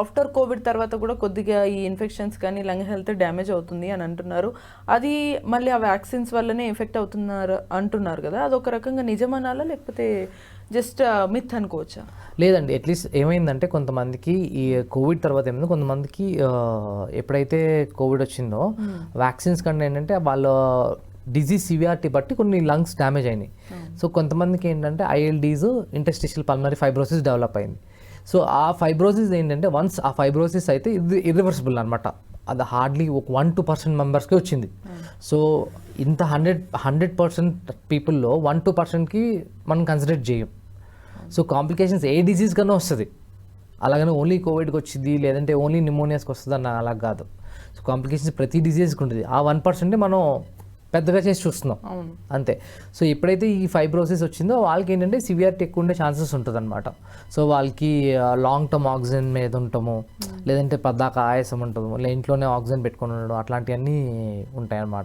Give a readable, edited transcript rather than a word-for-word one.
After Covid తర్వాత కూడా కొద్దిగా ఈ ఇన్ఫెక్షన్స్ కానీ లంగ్ హెల్త్ డ్యామేజ్ అవుతుంది అని అంటున్నారు. అది మళ్ళీ ఆ వ్యాక్సిన్స్ వల్లనే ఎఫెక్ట్ అవుతున్నారు అంటున్నారు కదా, అదొక రకంగా నిజమనాలా లేకపోతే జస్ట్ మిత్ అనుకోవచ్చా? లేదండి, అట్లీస్ట్ ఏమైందంటే కొంతమందికి ఈ కోవిడ్ తర్వాత ఏమైంది, కొంతమందికి ఎప్పుడైతే కోవిడ్ వచ్చిందో వ్యాక్సిన్స్ కన్నా ఏంటంటే వాళ్ళ డిజీజ్ సివియారిటీ బట్టి కొన్ని లంగ్స్ డ్యామేజ్ అయినాయి. సో కొంతమందికి ఏంటంటే ILDs, interstitial pulmonary fibrosis develop అయింది. సో ఆ ఫైబ్రోసిస్ ఏంటంటే వన్స్ ఆ ఫైబ్రోసిస్ అయితే ఇది ఇర్రివర్సిబుల్ అనమాట. అది హార్డ్లీ ఒక 1-2% మెంబర్స్కి వచ్చింది. సో ఇంత 100% పీపుల్లో 1-2%కి మనం కన్సిడర్ చేయం. సో కాంప్లికేషన్స్ ఏ డిసీజ్ కన్నా వస్తుంది, అలాగనే ఓన్లీ కోవిడ్కి వచ్చింది లేదంటే ఓన్లీ నిమోనియాస్కి వస్తుంది అన్న అలా కాదు. సో కాంప్లికేషన్స్ ప్రతి డిసీజ్కి ఉంటుంది. ఆ 1% మనం పెద్దగా చేసి చూస్తున్నాం అంతే. సో ఎప్పుడైతే ఈ ఫైబ్రోసిస్ వచ్చిందో వాళ్ళకి ఏంటంటే సివియారిటీ ఎక్కువ ఉండే ఛాన్సెస్ ఉంటుంది అనమాట. సో వాళ్ళకి లాంగ్ టర్మ్ ఆక్సిజన్ మీద ఉంటాము, లేదంటే పద్దాక ఆయాసం ఉంటుంది, లేదా ఇంట్లోనే ఆక్సిజన్ పెట్టుకొని ఉండడం, అట్లాంటివన్నీ ఉంటాయి అన్నమాట.